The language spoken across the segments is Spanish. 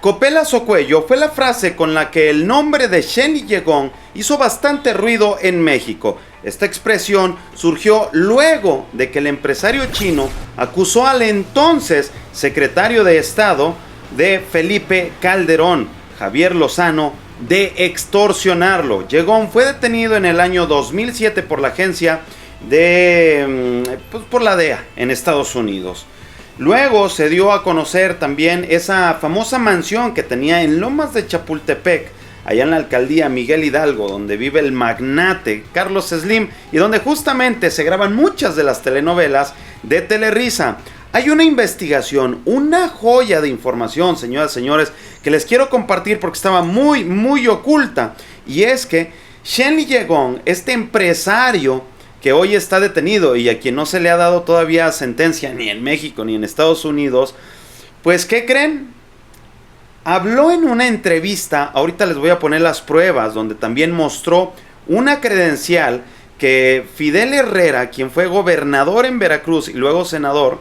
Copelas o cuello fue la frase con la que el nombre de Shen Liyegong hizo bastante ruido en México. Esta expresión surgió luego de que el empresario chino acusó al entonces secretario de Estado de Felipe Calderón, Javier Lozano, de extorsionarlo. Liyegong fue detenido en el año 2007 por la agencia por la DEA en Estados Unidos. Luego se dio a conocer también esa famosa mansión que tenía en Lomas de Chapultepec, allá en la alcaldía Miguel Hidalgo, donde vive el magnate Carlos Slim y donde justamente se graban muchas de las telenovelas de Televisa. Hay una investigación, una joya de información, señoras y señores, que les quiero compartir porque estaba muy oculta. Y es que Shen Liyegong, este empresario que hoy está detenido y a quien no se le ha dado todavía sentencia ni en México ni en Estados Unidos, pues ¿qué creen? Habló en una entrevista, ahorita les voy a poner las pruebas, donde también mostró una credencial que Fidel Herrera, quien fue gobernador en Veracruz y luego senador,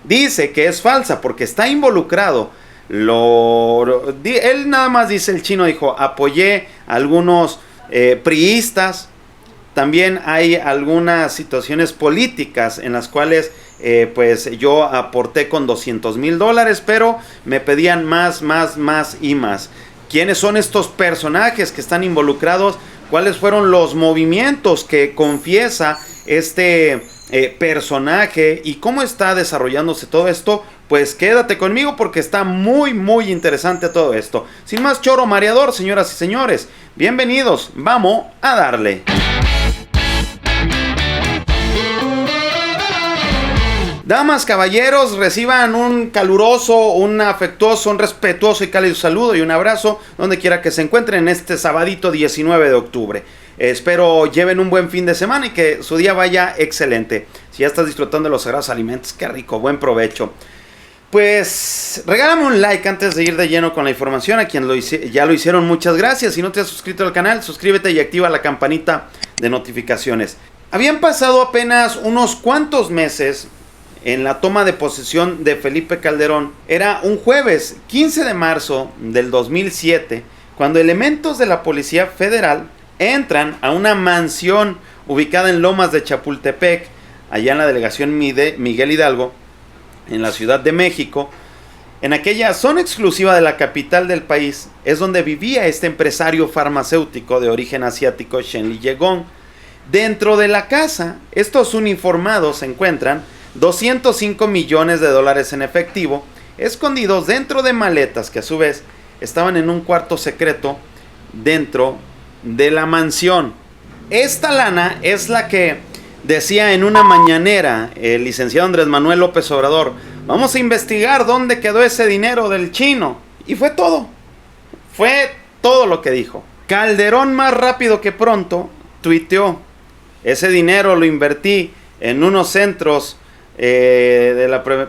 dice que es falsa porque está involucrado. Él nada más dice, el chino dijo, apoyé a algunos priistas. También hay algunas situaciones políticas en las cuales pues yo aporté con $200,000, pero me pedían más y más. ¿Quiénes son estos personajes que están involucrados? ¿Cuáles fueron los movimientos que confiesa este personaje? ¿Y cómo está desarrollándose todo esto? Pues quédate conmigo porque está muy interesante todo esto. Sin más choro mareador, señoras y señores, bienvenidos, vamos a darle. Damas, caballeros, reciban un caluroso, un afectuoso, un respetuoso y cálido saludo y un abrazo donde quiera que se encuentren este sabadito 19 de octubre. Espero lleven un buen fin de semana y que su día vaya excelente. Si ya estás disfrutando de los sagrados alimentos, qué rico, buen provecho. Pues regálame un like antes de ir de lleno con la información. A quien ya lo hicieron, muchas gracias. Si no te has suscrito al canal, suscríbete y activa la campanita de notificaciones. Habían pasado apenas unos cuantos meses en la toma de posesión de Felipe Calderón. Era un jueves 15 de marzo del 2007 cuando elementos de la Policía Federal entran a una mansión ubicada en Lomas de Chapultepec, allá en la delegación Miguel Hidalgo, en la Ciudad de México. En aquella zona exclusiva de la capital del país es donde vivía este empresario farmacéutico de origen asiático, Shen Liyegong. Dentro de la casa, estos uniformados se encuentran $205 millones en efectivo, escondidos dentro de maletas que a su vez estaban en un cuarto secreto dentro de la mansión. Esta lana es la que decía en una mañanera el licenciado Andrés Manuel López Obrador: vamos a investigar dónde quedó ese dinero del chino. Y fue todo lo que dijo. Calderón, más rápido que pronto, tuiteó: ese dinero lo invertí en unos centros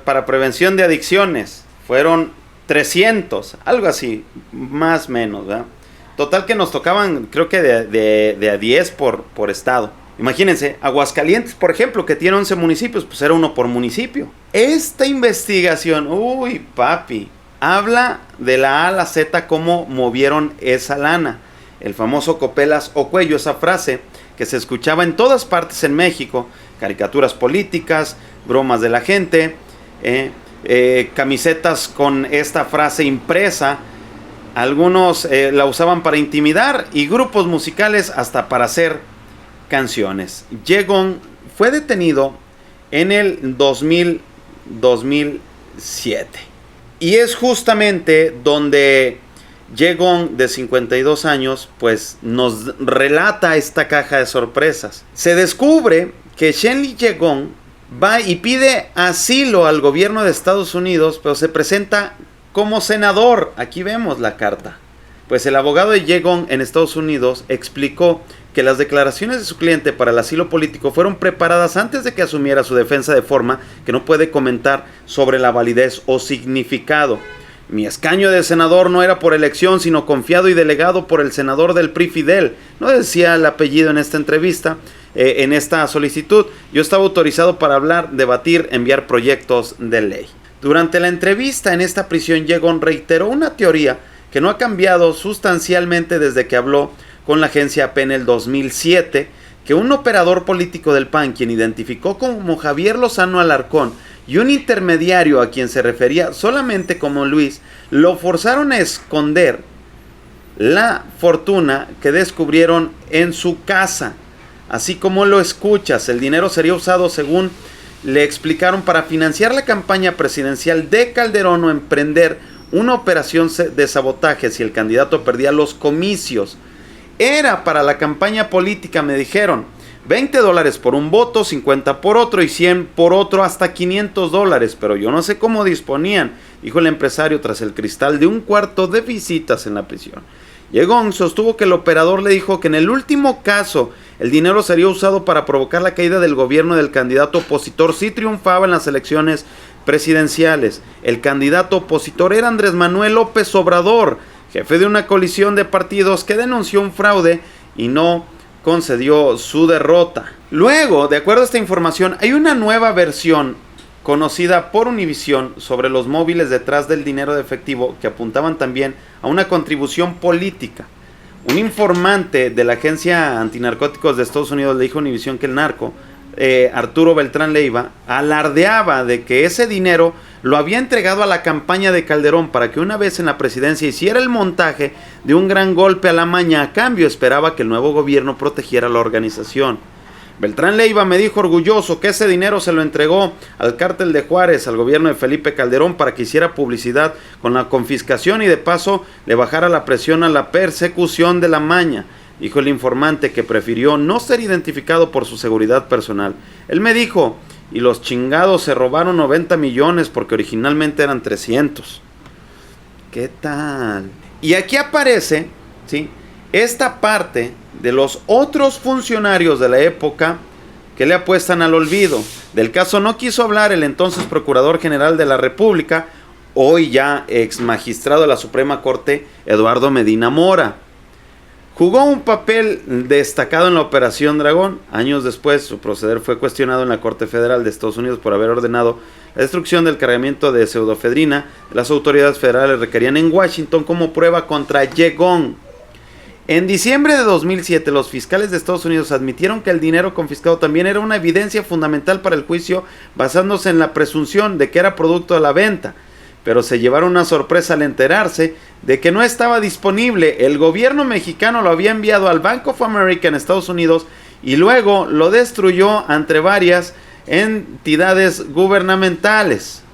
para prevención de adicciones. Fueron 300, algo así, más o menos, ¿verdad? Total que nos tocaban, creo que de a 10 por estado. Imagínense, Aguascalientes, por ejemplo, que tiene 11 municipios, pues era uno por municipio. Esta investigación, uy, papi, habla de la A a la Z cómo movieron esa lana. El famoso Copelas o cuello, esa frase que se escuchaba en todas partes en México, caricaturas políticas, bromas de la gente, camisetas con esta frase impresa. Algunos la usaban para intimidar y grupos musicales hasta para hacer canciones. Liyegong fue detenido en el 2007 y es justamente donde Liyegong, de 52 años, pues nos relata esta caja de sorpresas. Se descubre que Shen Liyegong va y pide asilo al gobierno de Estados Unidos, pero se presenta como senador. Aquí vemos la carta. Pues el abogado de Liyegong en Estados Unidos explicó que las declaraciones de su cliente para el asilo político fueron preparadas antes de que asumiera su defensa, de forma que no puede comentar sobre la validez o significado. Mi escaño de senador no era por elección, sino confiado y delegado por el senador del PRI, Fidel. No decía el apellido en esta entrevista, en esta solicitud. Yo estaba autorizado para hablar, debatir, enviar proyectos de ley. Durante la entrevista en esta prisión, Yegón reiteró una teoría que no ha cambiado sustancialmente desde que habló con la agencia AP en el 2007, que un operador político del PAN, quien identificó como Javier Lozano Alarcón, y un intermediario a quien se refería solamente como Luis, lo forzaron a esconder la fortuna que descubrieron en su casa. Así como lo escuchas, el dinero sería usado, según le explicaron, para financiar la campaña presidencial de Calderón o emprender una operación de sabotaje si el candidato perdía los comicios. Era para la campaña política, me dijeron. $20 por un voto, 50 por otro y 100 por otro, hasta $500. Pero yo no sé cómo disponían, dijo el empresario tras el cristal de un cuarto de visitas en la prisión. Yegón sostuvo que el operador le dijo que en el último caso el dinero sería usado para provocar la caída del gobierno del candidato opositor si triunfaba en las elecciones presidenciales. El candidato opositor era Andrés Manuel López Obrador, jefe de una coalición de partidos que denunció un fraude y no concedió su derrota. Luego, de acuerdo a esta información, hay una nueva versión conocida por Univisión sobre los móviles detrás del dinero de efectivo que apuntaban también a una contribución política. Un informante de la agencia antinarcóticos de Estados Unidos le dijo a Univisión que el narco, Arturo Beltrán Leiva, alardeaba de que ese dinero lo había entregado a la campaña de Calderón para que una vez en la presidencia hiciera el montaje de un gran golpe a la maña. A cambio esperaba que el nuevo gobierno protegiera la organización. Beltrán Leiva me dijo orgulloso que ese dinero se lo entregó al cártel de Juárez, al gobierno de Felipe Calderón, para que hiciera publicidad con la confiscación y de paso le bajara la presión a la persecución de la maña. Dijo el informante, que prefirió no ser identificado por su seguridad personal. Él me dijo, y los chingados se robaron 90 millones porque originalmente eran 300. ¿Qué tal? Y aquí aparece, ¿sí?, esta parte de los otros funcionarios de la época que le apuestan al olvido. Del caso no quiso hablar el entonces Procurador General de la República, hoy ya ex magistrado de la Suprema Corte, Eduardo Medina Mora. Jugó un papel destacado en la Operación Dragón. Años después, su proceder fue cuestionado en la Corte Federal de Estados Unidos por haber ordenado la destrucción del cargamento de pseudoefedrina que las autoridades federales requerían en Washington como prueba contra Yegón. En diciembre de 2007, los fiscales de Estados Unidos admitieron que el dinero confiscado también era una evidencia fundamental para el juicio, basándose en la presunción de que era producto de la venta. Pero se llevaron una sorpresa al enterarse de que no estaba disponible. El gobierno mexicano lo había enviado al Bank of America en Estados Unidos y luego lo destruyó ante varias entidades gubernamentales.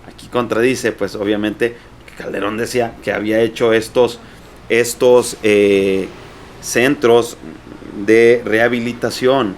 Aquí contradice, pues obviamente, que Calderón decía que había hecho estos centros de rehabilitación.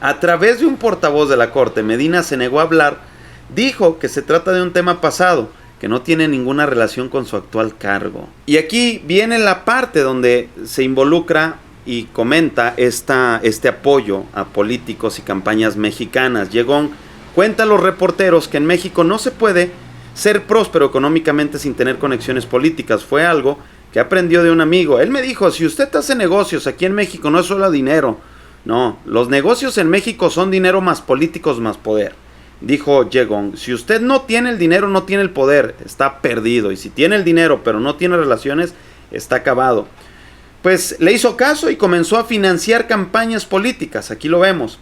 A través de un portavoz de la Corte, Medina se negó a hablar. Dijo que se trata de un tema pasado, que no tiene ninguna relación con su actual cargo. Y aquí viene la parte donde se involucra y comenta este apoyo a políticos y campañas mexicanas. Yegón cuenta a los reporteros que en México no se puede ser próspero económicamente sin tener conexiones políticas. Fue algo que aprendió de un amigo. Él me dijo, si usted hace negocios aquí en México no es solo dinero. No, los negocios en México son dinero más políticos más poder. Dijo Yegón, si usted no tiene el dinero, no tiene el poder, está perdido. Y si tiene el dinero pero no tiene relaciones, está acabado. Pues le hizo caso y comenzó a financiar campañas políticas. Aquí lo vemos.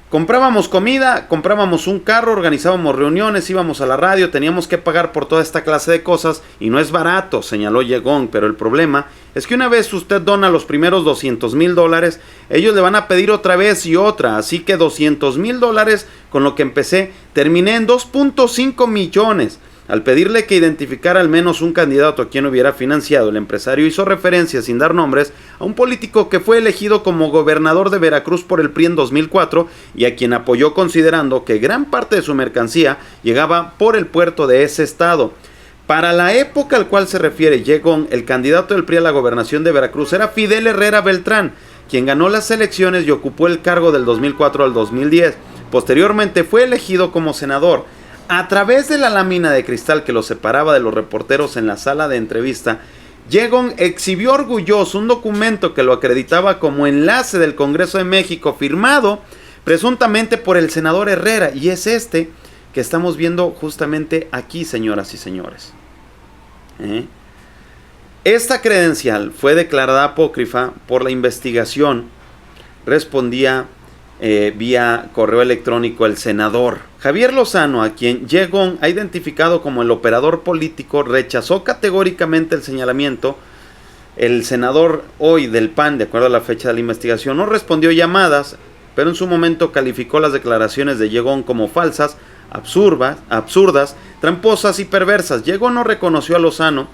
Comprábamos comida, comprábamos un carro, organizábamos reuniones, íbamos a la radio, teníamos que pagar por toda esta clase de cosas y no es barato, señaló Yegón, pero el problema es que una vez usted dona los primeros $200,000, ellos le van a pedir otra vez y otra, así que $200,000 con lo que empecé, terminé en 2.5 millones. Al pedirle que identificara al menos un candidato a quien hubiera financiado, el empresario hizo referencia, sin dar nombres, a un político que fue elegido como gobernador de Veracruz por el PRI en 2004 y a quien apoyó considerando que gran parte de su mercancía llegaba por el puerto de ese estado. Para la época al cual se refiere Yegón, el candidato del PRI a la gobernación de Veracruz era Fidel Herrera Beltrán, quien ganó las elecciones y ocupó el cargo del 2004 al 2010. Posteriormente fue elegido como senador. A través de la lámina de cristal que lo separaba de los reporteros en la sala de entrevista, Yegón exhibió orgulloso un documento que lo acreditaba como enlace del Congreso de México, firmado presuntamente por el senador Herrera, y es este que estamos viendo justamente aquí, señoras y señores. Esta credencial fue declarada apócrifa por la investigación, respondía vía correo electrónico el senador Javier Lozano, a quien Ye-Gong ha identificado como el operador político, rechazó categóricamente el señalamiento. El senador hoy del PAN, de acuerdo a la fecha de la investigación, no respondió llamadas, pero en su momento calificó las declaraciones de Ye-Gong como falsas, absurdas, tramposas y perversas. Ye-Gong no reconoció a Lozano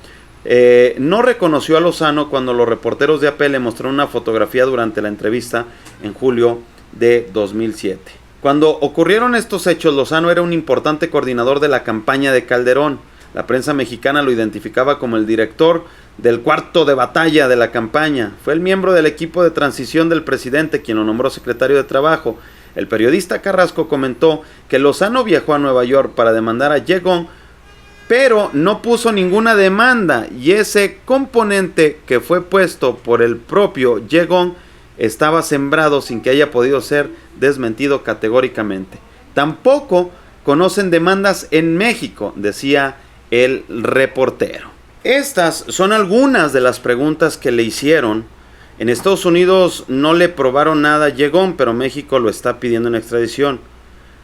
cuando los reporteros de AP le mostraron una fotografía durante la entrevista en julio de 2007. Cuando ocurrieron estos hechos, Lozano era un importante coordinador de la campaña de Calderón. La prensa mexicana lo identificaba como el director del cuarto de batalla de la campaña. Fue el miembro del equipo de transición del presidente quien lo nombró secretario de Trabajo. El periodista Carrasco comentó que Lozano viajó a Nueva York para demandar a Ye-Gong, pero no puso ninguna demanda, y ese componente que fue puesto por el propio Ye-Gong estaba sembrado sin que haya podido ser desmentido categóricamente. Tampoco conocen demandas en México, decía el reportero. Estas son algunas de las preguntas que le hicieron. En Estados Unidos no le probaron nada a Ye-Gong, pero México lo está pidiendo en extradición.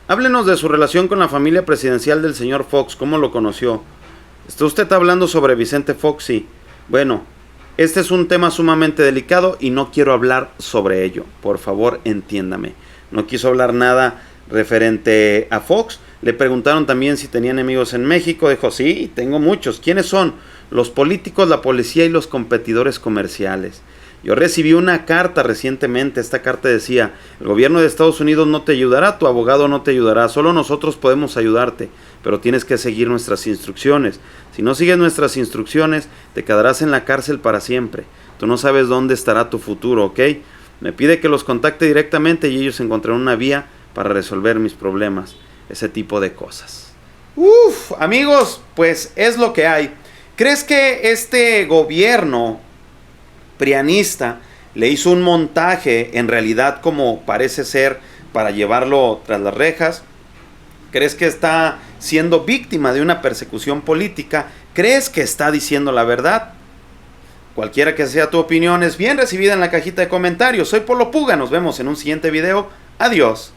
Háblenos de su relación con la familia presidencial del señor Fox. ¿Cómo lo conoció? ¿Está usted hablando sobre Vicente Fox? Sí. Bueno, este es un tema sumamente delicado y no quiero hablar sobre ello. Por favor, entiéndame. No quiso hablar nada referente a Fox. Le preguntaron también si tenía enemigos en México. Dijo, sí, tengo muchos. ¿Quiénes son? Los políticos, la policía y los competidores comerciales. Yo recibí una carta recientemente. Esta carta decía: el gobierno de Estados Unidos no te ayudará, tu abogado no te ayudará, solo nosotros podemos ayudarte, pero tienes que seguir nuestras instrucciones. Si no sigues nuestras instrucciones, te quedarás en la cárcel para siempre. Tú no sabes dónde estará tu futuro, ¿ok? Me pide que los contacte directamente y ellos encontrarán una vía para resolver mis problemas. Ese tipo de cosas. Amigos, pues es lo que hay. ¿Crees que este gobierno prianista le hizo un montaje en realidad como parece ser para llevarlo tras las rejas? ¿Crees que está siendo víctima de una persecución política? ¿Crees que está diciendo la verdad? Cualquiera que sea tu opinión es bien recibida en la cajita de comentarios. Soy Polo Puga, nos vemos en un siguiente video. Adiós.